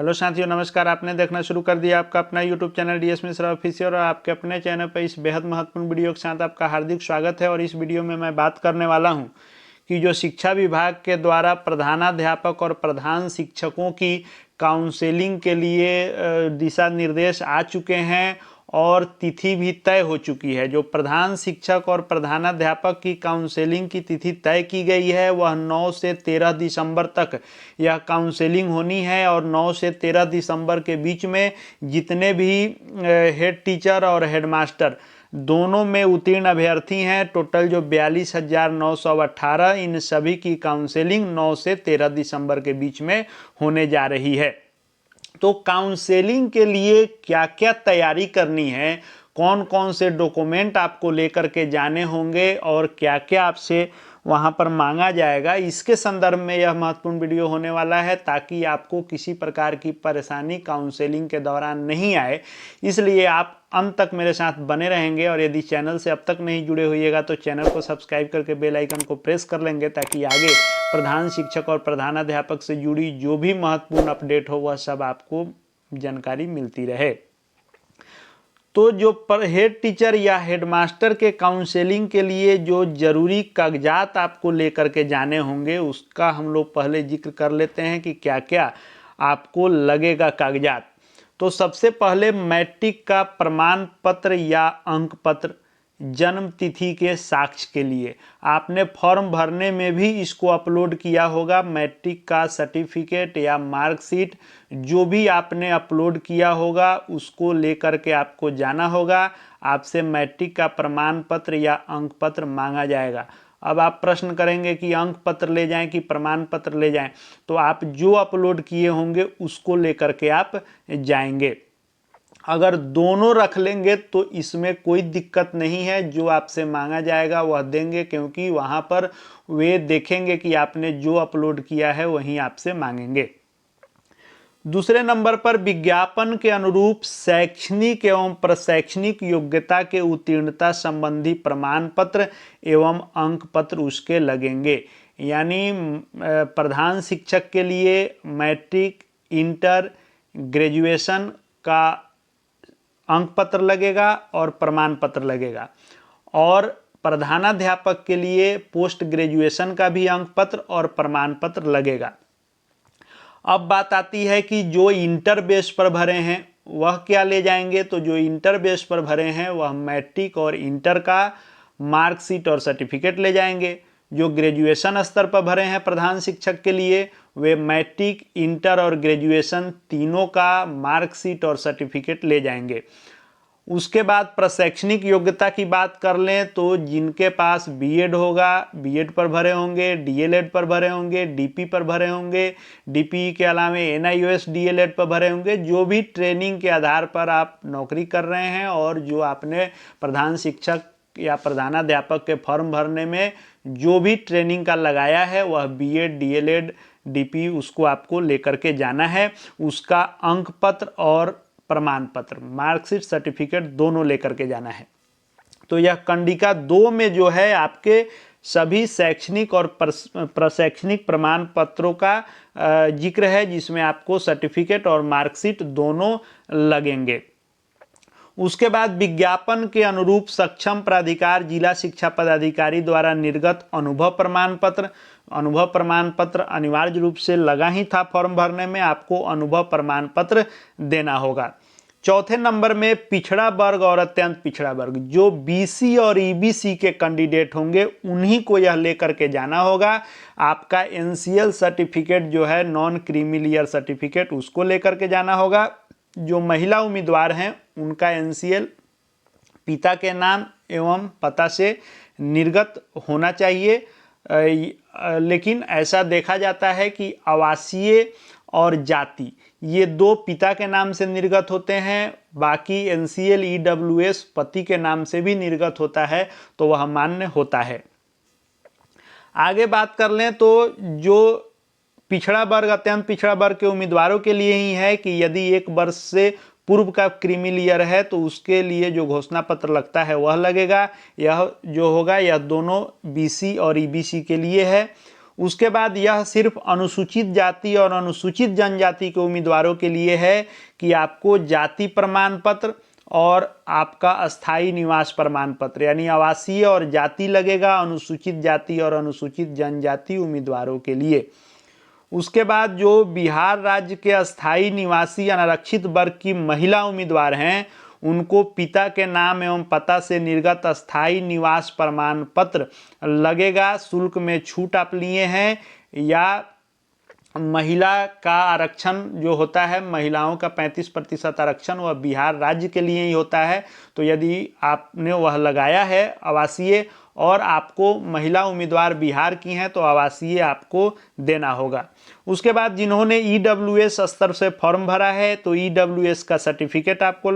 Hello साथियों, नमस्कार। आपने देखना शुरू कर दिया आपका अपना YouTube channel DS Mishra official, और आपके अपने चैनल पर इस बेहद महत्वपूर्ण वीडियो के साथ आपका हार्दिक स्वागत है। और इस वीडियो में मैं बात करने वाला हूं कि जो शिक्षा विभाग के द्वारा प्रधानाध्यापक और प्रधान शिक्षकों की काउंसलिंग के लिए दिशा निर्देश आ चुके हैं और तिथि भी तय हो चुकी है। जो प्रधान शिक्षक और प्रधानाध्यापक की काउंसलिंग की तिथि तय की गई है वह 9 से 13 दिसंबर तक यह काउंसलिंग होनी है। और 9 से 13 दिसंबर के बीच में जितने भी हेड टीचर और हेडमास्टर दोनों में उत्तीर्ण अभ्यर्थी हैं, टोटल जो 42,918, इन सभी की काउंसलिंग 9 से 13 दिसंबर के बीच में होने जा रही है। तो काउंसलिंग के लिए क्या क्या तैयारी करनी है, कौन कौन से डॉक्यूमेंट आपको लेकर के जाने होंगे और क्या क्या आपसे वहां पर मांगा जाएगा, इसके संदर्भ में यह महत्वपूर्ण वीडियो होने वाला है, ताकि आपको किसी प्रकार की परेशानी काउंसलिंग के दौरान नहीं आए। इसलिए आप अंत तक मेरे साथ बने रहेंगे। और यदि चैनल से अब तक नहीं जुड़े होइएगा तो चैनल को सब्सक्राइब करके बेल आइकन को प्रेस कर लेंगे, ताकि आगे प्रधान शिक्षक और प्रधानाध्यापक से जुड़ी जो भी महत्वपूर्ण अपडेट हो वह सब आपको जानकारी मिलती रहे। तो जो हेड टीचर या हेडमास्टर के काउंसलिंग के लिए जो जरूरी कागजात आपको लेकर के जाने होंगे, उसका हम लोग पहले जिक्र कर लेते हैं कि क्या क्या आपको लगेगा कागजात। तो सबसे पहले मैट्रिक का प्रमाण पत्र या अंक पत्र, जन्म तिथि के साक्ष्य के लिए आपने फॉर्म भरने में भी इसको अपलोड किया होगा। मैट्रिक का सर्टिफिकेट या मार्कशीट जो भी आपने अपलोड किया होगा उसको लेकर के आपको जाना होगा। आपसे मैट्रिक का प्रमाण पत्र या अंक पत्र मांगा जाएगा। अब आप प्रश्न करेंगे कि अंक पत्र ले जाएं कि प्रमाण पत्र ले जाएं, तो आप जो अपलोड किए होंगे उसको लेकर के आप जाएंगे। अगर दोनों रख लेंगे तो इसमें कोई दिक्कत नहीं है, जो आपसे मांगा जाएगा वह देंगे, क्योंकि वहां पर वे देखेंगे कि आपने जो अपलोड किया है वहीं आपसे मांगेंगे। दूसरे नंबर पर विज्ञापन के अनुरूप शैक्षणिक एवं प्रशैक्षणिक योग्यता के उत्तीर्णता संबंधी प्रमाण पत्र एवं अंक पत्र उसके लगेंगे। यानी प्रधान शिक्षक के लिए मैट्रिक, इंटर, ग्रेजुएशन का अंक पत्र लगेगा और प्रमाण पत्र लगेगा। और प्रधानाध्यापक के लिए पोस्ट ग्रेजुएशन का भी अंक पत्र और प्रमाण पत्र लगेगा। अब बात आती है कि जो इंटर बेस पर भरे हैं वह क्या ले जाएंगे। तो जो इंटर बेस पर भरे हैं वह मैट्रिक और इंटर का मार्कशीट और सर्टिफिकेट ले जाएंगे। जो ग्रेजुएशन स्तर पर भरे हैं प्रधान शिक्षक के लिए वे मैट्रिक, इंटर और ग्रेजुएशन तीनों का मार्कशीट और सर्टिफिकेट ले जाएंगे। उसके बाद प्रशैक्षणिक योग्यता की बात कर लें तो जिनके पास बीएड होगा, बीएड पर भरे होंगे, डीएलएड पर भरे होंगे, डीपी पर भरे होंगे, डीपी के अलावा एनआईओएस डीएलएड पर भरे होंगे, जो भी ट्रेनिंग के आधार पर आप नौकरी कर रहे हैं और जो आपने प्रधान शिक्षक या प्रधानाध्यापक के फॉर्म भरने में जो भी ट्रेनिंग का लगाया है वह बीएड, डीएलएड, डीपी उसको आपको लेकर के जाना है। उसका अंक पत्र और प्रमाण पत्र, मार्कशीट, सर्टिफिकेट दोनों लेकर के जाना है। तो यह कंडिका 2 में जो है आपके सभी शैक्षणिक और प्रशैक्षणिक प्रमाण पत्रों का जिक्र है, जिसमें आपको सर्टिफिकेट और मार्कशीट दोनों लगेंगे। उसके बाद विज्ञापन के अनुरूप सक्षम प्राधिकार जिला शिक्षा पदाधिकारी द्वारा निर्गत अनुभव प्रमाण पत्र। अनुभव प्रमाण पत्र अनिवार्य रूप से लगा ही था फॉर्म भरने में, आपको अनुभव प्रमाण पत्र देना होगा। चौथे नंबर में पिछड़ा वर्ग और अत्यंत पिछड़ा वर्ग, जो बीसी और ईबीसी के कैंडिडेट होंगे उन्हीं को यह लेकर के जाना होगा। आपका एनसीएल सर्टिफिकेट जो है, नॉन क्रीमी लेयर सर्टिफिकेट, उसको लेकर के जाना होगा। जो महिला उम्मीदवार हैं उनका एनसीएल पिता के नाम एवं पता से निर्गत होना चाहिए। लेकिन ऐसा देखा जाता है कि आवासीय और जाति ये दो पिता के नाम से निर्गत होते हैं, बाकी एनसीएल ईडब्ल्यूएस पति के नाम से भी निर्गत होता है, तो वह मान्य होता है। आगे बात कर लें तो जो पिछड़ा वर्ग, अत्यंत पिछड़ा वर्ग के उम्मीदवारों के लिए ही है कि यदि 1 वर्ष से पूर्व का क्रीमी लेयर है तो उसके लिए जो घोषणा पत्र लगता है वह लगेगा। यह जो होगा यह दोनों बीसी और ईबीसी के लिए है। उसके बाद यह सिर्फ अनुसूचित जाति और अनुसूचित जनजाति के उम्मीदवारों के लिए है कि आपको जाति प्रमाण पत्र और आपका अस्थाई निवास प्रमाण पत्र यानी आवासीय और जाति लगेगा अनुसूचित जाति और अनुसूचित जनजाति उम्मीदवारों के लिए। उसके बाद जो बिहार राज्य के अस्थाई निवासी अनारक्षित वर्ग की महिला उम्मीदवार हैं उनको पिता के नाम एवं पता से निर्गत अस्थाई निवास प्रमाण पत्र लगेगा। शुल्क में छूट आप लिए हैं या महिला का आरक्षण जो होता है महिलाओं का 35% आरक्षण वह बिहार राज्य के लिए ही होता है। तो यदि आपने वह लगाया है आवासीय और आपको महिला उम्मीदवार बिहार की हैं तो आवासीय आपको देना होगा। उसके बाद जिन्होंने EWS स्तर से फॉर्म भरा है तो EWS का सर्टिफिकेट आपको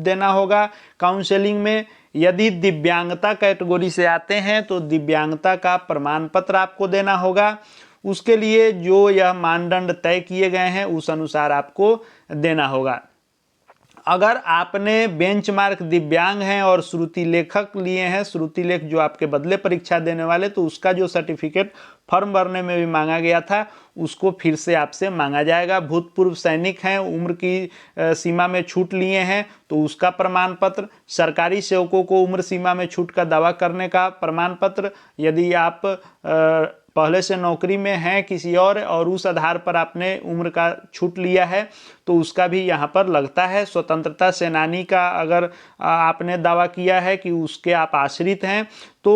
देना होगा काउंसलिंग में। यदि दिव्यांगता कैटेगरी से आते हैं तो दिव्यांगता का प्रमाण पत्र आपको देना होगा। उसके लिए जो यह मानदंड तय किए गए हैं उस अनुसार आपको देना होगा। अगर आपने बेंचमार्क दिव्यांग हैं और श्रुति लेखक लिए हैं, श्रुति लेख जो आपके बदले परीक्षा देने वाले, तो उसका जो सर्टिफिकेट फॉर्म भरने में भी मांगा गया था उसको फिर से आपसे मांगा जाएगा। भूतपूर्व सैनिक हैं, उम्र की सीमा में छूट लिए हैं तो उसका प्रमाण पत्र, सरकारी सेवकों को उम्र सीमा में छूट का दावा करने का प्रमाण पत्र, यदि आप पहले से नौकरी में हैं किसी और उस आधार पर आपने उम्र का छूट लिया है तो उसका भी यहाँ पर लगता है। स्वतंत्रता सेनानी का अगर आपने दावा किया है कि उसके आप आश्रित हैं तो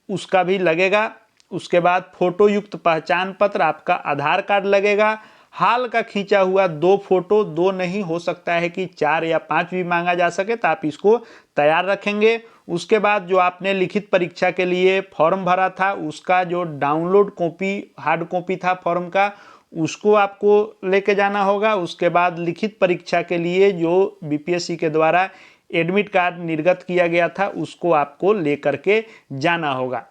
उसका भी लगेगा। उसके बाद फोटो युक्त पहचान पत्र, आपका आधार कार्ड लगेगा। हाल का खींचा हुआ 2 फोटो, 2 नहीं हो सकता है कि 4 या 5 भी मांगा जा सके, तो आप इसको तैयार रखेंगे। उसके बाद जो आपने लिखित परीक्षा के लिए फॉर्म भरा था उसका जो डाउनलोड कॉपी हार्ड कॉपी था फॉर्म का उसको आपको लेके जाना होगा। उसके बाद लिखित परीक्षा के लिए जो BPSC के द्वारा एडमिट कार्ड निर्गत किया गया था उसको आपको लेकर के जाना होगा।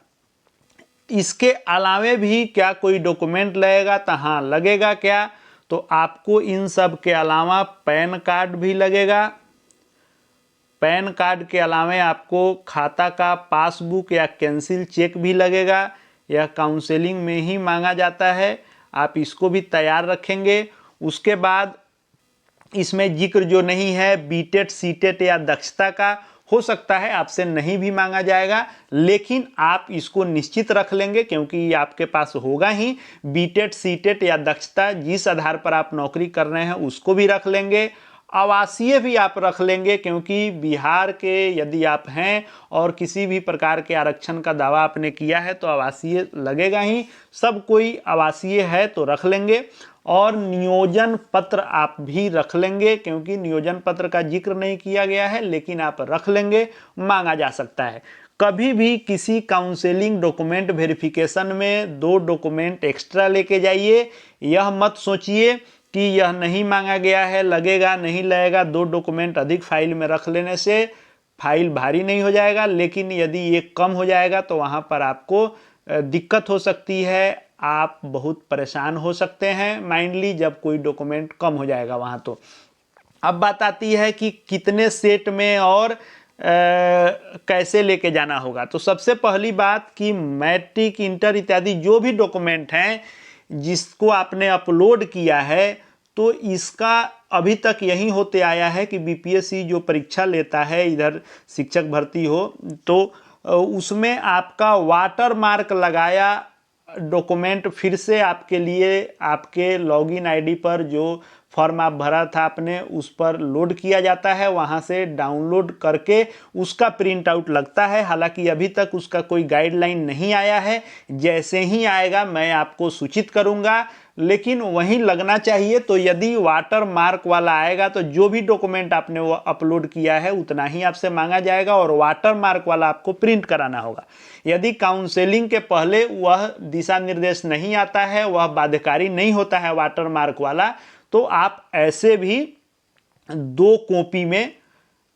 इसके अलावे भी क्या कोई डॉक्यूमेंट लगेगा? तो हाँ लगेगा। क्या? तो आपको इन सब के अलावा पैन कार्ड भी लगेगा। पैन कार्ड के अलावा आपको खाता का पासबुक या कैंसिल चेक भी लगेगा। यह काउंसलिंग में ही मांगा जाता है, आप इसको भी तैयार रखेंगे। उसके बाद इसमें जिक्र जो नहीं है बीटेट सीटेट या दक्षता का, हो सकता है आपसे नहीं भी मांगा जाएगा, लेकिन आप इसको निश्चित रख लेंगे क्योंकि ये आपके पास होगा ही। बीटेट सीटेट या दक्षता जिस आधार पर आप नौकरी कर रहे हैं उसको भी रख लेंगे। आवासीय भी आप रख लेंगे क्योंकि बिहार के यदि आप हैं और किसी भी प्रकार के आरक्षण का दावा आपने किया है तो आवासीय लगेगा ही। सब कोई आवासीय है तो रख लेंगे। और नियोजन पत्र आप भी रख लेंगे क्योंकि नियोजन पत्र का जिक्र नहीं किया गया है लेकिन आप रख लेंगे, मांगा जा सकता है। कभी भी किसी काउंसलिंग डॉक्यूमेंट वेरिफिकेशन में 2 डॉक्यूमेंट एक्स्ट्रा लेके जाइए। यह मत सोचिए कि यह नहीं मांगा गया है, लगेगा नहीं लगेगा। 2 डॉक्यूमेंट अधिक फाइल में रख लेने से फाइल भारी नहीं हो जाएगा, लेकिन यदि ये कम हो जाएगा तो वहाँ पर आपको दिक्कत हो सकती है, आप बहुत परेशान हो सकते हैं माइंडली जब कोई डॉक्यूमेंट कम हो जाएगा वहाँ। तो अब बात आती है कि कितने सेट में और कैसे लेके जाना होगा। तो सबसे पहली बात कि मैट्रिक इंटर इत्यादि जो भी डॉक्यूमेंट हैं जिसको आपने अपलोड किया है तो इसका अभी तक यही होते आया है कि BPSC जो परीक्षा लेता है इधर शिक्षक भर्ती हो तो उसमें आपका वाटर मार्क लगाया डॉक्यूमेंट फिर से आपके लिए आपके लॉगिन आईडी पर जो फॉर्म आप भरा था आपने उस पर लोड किया जाता है, वहाँ से डाउनलोड करके उसका प्रिंट आउट लगता है। हालांकि अभी तक उसका कोई गाइडलाइन नहीं आया है, जैसे ही आएगा मैं आपको सूचित करूँगा, लेकिन वहीं लगना चाहिए। तो यदि वाटर मार्क वाला आएगा तो जो भी डॉक्यूमेंट आपने वो अपलोड किया है उतना ही आपसे मांगा जाएगा और वाटर मार्क वाला आपको प्रिंट कराना होगा। यदि काउंसलिंग के पहले वह दिशा निर्देश नहीं आता है, वह बाध्यकारी नहीं होता है वाटर मार्क वाला, तो आप ऐसे भी 2 कॉपी में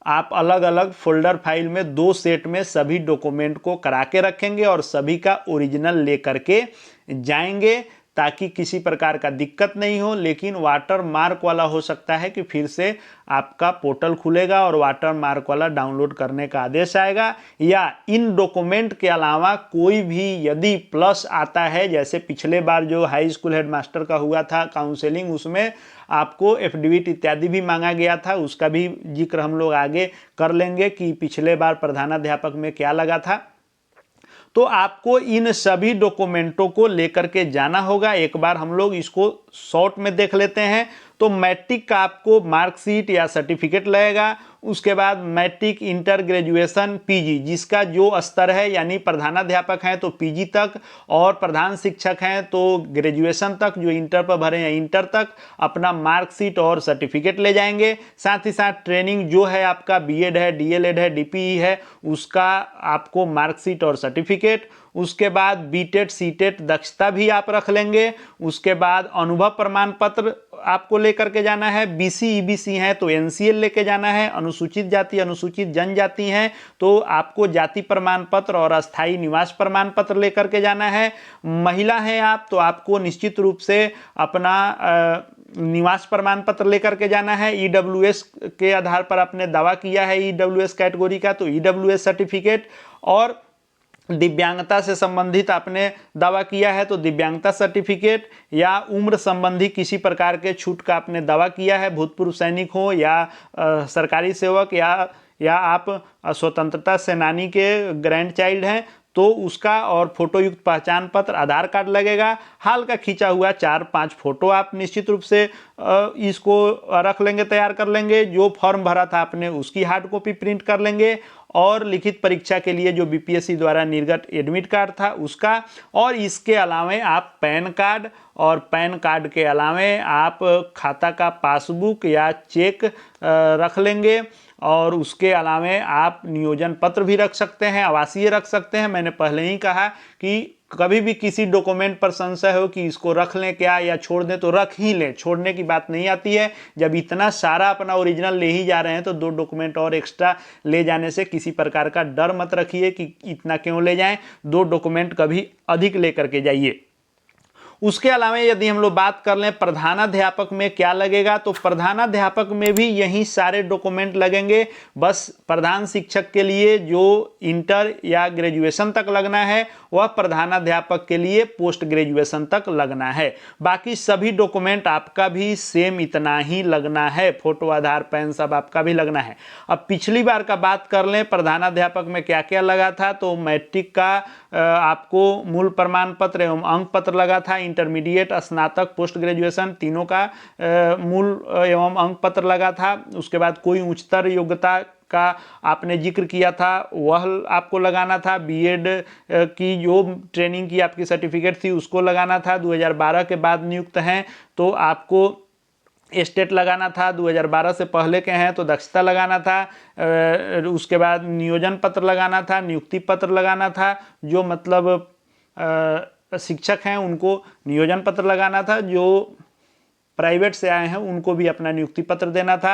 आप अलग अलग फोल्डर फाइल में 2 सेट में सभी डॉक्यूमेंट को करा के रखेंगे और सभी का ओरिजिनल लेकर के जाएंगे ताकि किसी प्रकार का दिक्कत नहीं हो। लेकिन वाटर मार्क वाला हो सकता है कि फिर से आपका पोर्टल खुलेगा और वाटर मार्क वाला डाउनलोड करने का आदेश आएगा, या इन डॉक्यूमेंट के अलावा कोई भी यदि प्लस आता है, जैसे पिछले बार जो हाई स्कूल हेडमास्टर का हुआ था काउंसलिंग, उसमें आपको एफिडेविट इत्यादि भी मांगा गया था, उसका भी जिक्र हम लोग आगे कर लेंगे कि पिछले बार प्रधानाध्यापक में क्या लगा था। तो आपको इन सभी डॉक्यूमेंटों को लेकर के जाना होगा। एक बार हम लोग इसको शॉर्ट में देख लेते हैं। तो मैट्रिक का आपको मार्कशीट या सर्टिफिकेट लगेगा, उसके बाद मैट्रिक, इंटर, ग्रेजुएशन, पीजी, जिसका जो स्तर है, यानी प्रधानाध्यापक हैं तो पीजी तक, और प्रधान शिक्षक हैं तो ग्रेजुएशन तक, जो इंटर पर भरे हैं इंटर तक, अपना मार्कशीट और सर्टिफिकेट ले जाएंगे। साथ ही साथ ट्रेनिंग जो है आपका बीएड है, डीएलएड है, डीपीई है, उसका आपको मार्कशीट और सर्टिफिकेट। उसके बाद बीटेड सीटेड दक्षता भी आप रख लेंगे। उसके बाद अनुभव प्रमाण पत्र आपको लेकर के जाना है। बीसी ईबीसी हैं तो एनसीएल लेके जाना है। अनुसूचित जाति अनुसूचित जनजाति हैं तो आपको जाति प्रमाण पत्र और अस्थायी निवास प्रमाण पत्र लेकर के जाना है। महिला हैं आप तो आपको निश्चित रूप से अपना निवास प्रमाण पत्र लेकर के जाना है। ईडब्ल्यूएस के आधार पर आपने दावा किया है ईडब्ल्यूएस कैटेगरी का तो ईडब्ल्यूएस सर्टिफिकेट, और दिव्यांगता से संबंधित आपने दावा किया है तो दिव्यांगता सर्टिफिकेट, या उम्र संबंधी किसी प्रकार के छूट का आपने दावा किया है, भूतपूर्व सैनिक हो या सरकारी सेवक, या आप स्वतंत्रता सेनानी के ग्रैंड चाइल्ड हैं तो उसका, और फोटो युक्त पहचान पत्र, आधार कार्ड लगेगा। हाल का खींचा हुआ 4-5 फोटो आप निश्चित रूप से इसको रख लेंगे, तैयार कर लेंगे। जो फॉर्म भरा था आपने उसकी हार्ड कॉपी प्रिंट कर लेंगे, और लिखित परीक्षा के लिए जो बीपीएससी द्वारा निर्गत एडमिट कार्ड था उसका, और इसके अलावे आप पैन कार्ड, और पैन कार्ड के अलावे आप खाता का पासबुक या चेक रख लेंगे, और उसके अलावे आप नियोजन पत्र भी रख सकते हैं, आवासीय रख सकते हैं। मैंने पहले ही कहा कि कभी भी किसी डॉक्यूमेंट पर संशय हो कि इसको रख लें क्या या छोड़ दें तो रख ही लें, छोड़ने की बात नहीं आती है। जब इतना सारा अपना ओरिजिनल ले ही जा रहे हैं तो 2 डॉक्यूमेंट और एक्स्ट्रा ले जाने से किसी प्रकार का डर मत रखिए कि इतना क्यों ले जाएं, 2 डॉक्यूमेंट कभी अधिक लेकर के जाइए। उसके अलावा यदि हम लोग बात कर लें प्रधानाध्यापक में क्या लगेगा, तो प्रधानाध्यापक में भी यही सारे डॉक्यूमेंट लगेंगे। बस प्रधान शिक्षक के लिए जो इंटर या ग्रेजुएशन तक लगना है वह प्रधानाध्यापक के लिए पोस्ट ग्रेजुएशन तक लगना है। बाकी सभी डॉक्यूमेंट आपका भी सेम इतना ही लगना है, फोटो, आधार, पैन सब आपका भी लगना है। अब पिछली बार का बात कर लें प्रधानाध्यापक में क्या क्या लगा था, तो मैट्रिक का आपको मूल प्रमाण पत्र एवं अंक पत्र लगा था, इंटरमीडिएट, स्नातक, पोस्ट ग्रेजुएशन तीनों का मूल एवं अंक पत्र लगा था। उसके बाद कोई उच्चतर योग्यता का आपने जिक्र किया था वह आपको लगाना था। बीएड की जो ट्रेनिंग की आपकी सर्टिफिकेट थी उसको लगाना था। 2012 के बाद नियुक्त हैं तो आपको स्टेट लगाना था, 2012 से पहले के हैं तो दक्षता लगाना था। उसके बाद नियोजन पत्र लगाना था, नियुक्ति पत्र लगाना था, जो मतलब शिक्षक हैं उनको नियोजन पत्र लगाना था, जो प्राइवेट से आए हैं उनको भी अपना नियुक्ति पत्र देना था।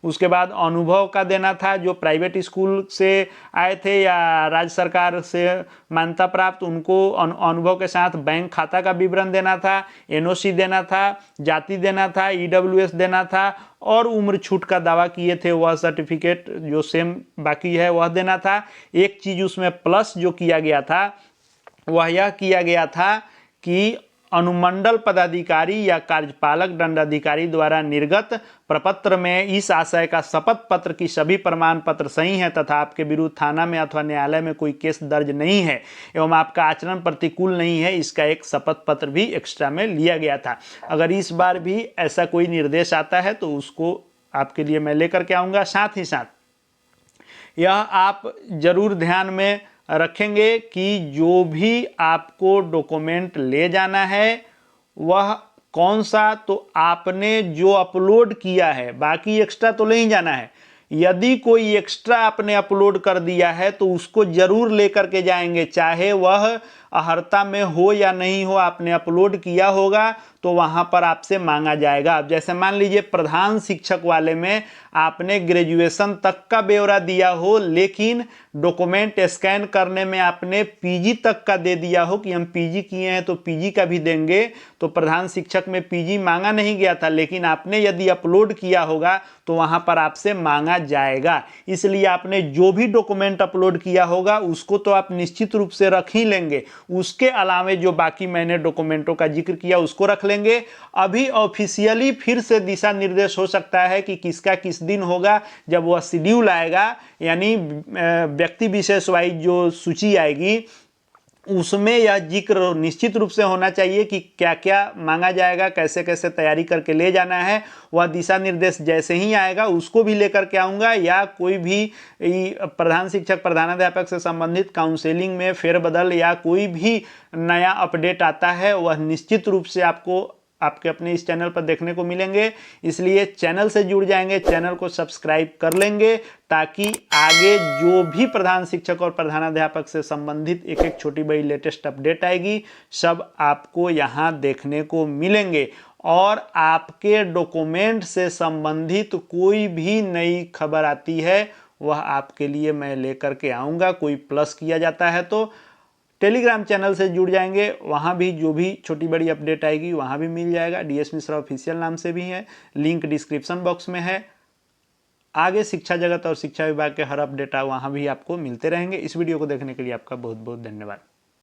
उसके बाद अनुभव का देना था, जो प्राइवेट स्कूल से आए थे या राज्य सरकार से मान्यता प्राप्त उनको अनुभव के साथ बैंक खाता का विवरण देना था, एनओसी देना था, जाति देना था, ईडब्ल्यूएस देना था, और उम्र छूट का दावा किए थे वह सर्टिफिकेट जो सेम बाकी है वह देना था। एक चीज़ उसमें प्लस जो किया गया था वह यह किया गया था कि अनुमंडल पदाधिकारी या कार्यपालक दंडाधिकारी द्वारा निर्गत प्रपत्र में इस आशय का शपथ पत्र की सभी प्रमाण पत्र सही हैं तथा आपके विरुद्ध थाना में अथवा न्यायालय में कोई केस दर्ज नहीं है एवं आपका आचरण प्रतिकूल नहीं है, इसका एक शपथ पत्र भी एक्स्ट्रा में लिया गया था। अगर इस बार भी ऐसा कोई निर्देश आता है तो उसको आपके लिए मैं लेकर के आऊँगा। साथ ही साथ यह आप जरूर ध्यान में रखेंगे कि जो भी आपको डॉक्यूमेंट ले जाना है वह कौन सा, तो आपने जो अपलोड किया है, बाकी एक्स्ट्रा तो ले ही जाना है। यदि कोई एक्स्ट्रा आपने अपलोड कर दिया है तो उसको जरूर लेकर के जाएंगे, चाहे वह अहर्ता में हो या नहीं हो, आपने अपलोड किया होगा तो वहाँ पर आपसे मांगा जाएगा। अब जैसे मान लीजिए प्रधान शिक्षक वाले में आपने ग्रेजुएशन तक का ब्यौरा दिया हो, लेकिन डॉक्यूमेंट स्कैन करने में आपने पीजी तक का दे दिया हो कि हम पीजी किए हैं तो पीजी का भी देंगे, तो प्रधान शिक्षक में पीजी मांगा नहीं गया था, लेकिन आपने यदि अपलोड किया होगा तो वहां पर आपसे मांगा जाएगा। इसलिए आपने जो भी डॉक्यूमेंट अपलोड किया होगा उसको तो आप निश्चित रूप से रख ही लेंगे, उसके अलावे जो बाकी मैंने डॉक्यूमेंटों का जिक्र किया उसको रख लेंगे। अभी ऑफिशियली फिर से दिशा निर्देश हो सकता है कि किसका किस दिन होगा, जब वह शेड्यूल आएगा, यानी व्यक्ति विशेष वाइज जो सूची आएगी उसमें यह जिक्र निश्चित रूप से होना चाहिए कि क्या क्या मांगा जाएगा, कैसे कैसे तैयारी करके ले जाना है। वह दिशा निर्देश जैसे ही आएगा उसको भी लेकर के आऊँगा, या कोई भी प्रधान शिक्षक प्रधानाध्यापक से संबंधित काउंसलिंग में फेरबदल या कोई भी नया अपडेट आता है वह निश्चित रूप से आपको आपके अपने इस चैनल पर देखने को मिलेंगे। इसलिए चैनल से जुड़ जाएंगे, चैनल को सब्सक्राइब कर लेंगे, ताकि आगे जो भी प्रधान शिक्षक और प्रधानाध्यापक से संबंधित एक एक छोटी बड़ी लेटेस्ट अपडेट आएगी सब आपको यहाँ देखने को मिलेंगे। और आपके डॉक्यूमेंट से संबंधित कोई भी नई खबर आती है वह आपके लिए मैं लेकर के आऊँगा। कोई प्लस किया जाता है तो टेलीग्राम चैनल से जुड़ जाएंगे, वहाँ भी जो भी छोटी बड़ी अपडेट आएगी वहाँ भी मिल जाएगा। डीएस मिश्रा ऑफिशियल नाम से भी है, लिंक डिस्क्रिप्शन बॉक्स में है। आगे शिक्षा जगत और शिक्षा विभाग के हर अपडेट वहाँ भी आपको मिलते रहेंगे। इस वीडियो को देखने के लिए आपका बहुत बहुत धन्यवाद।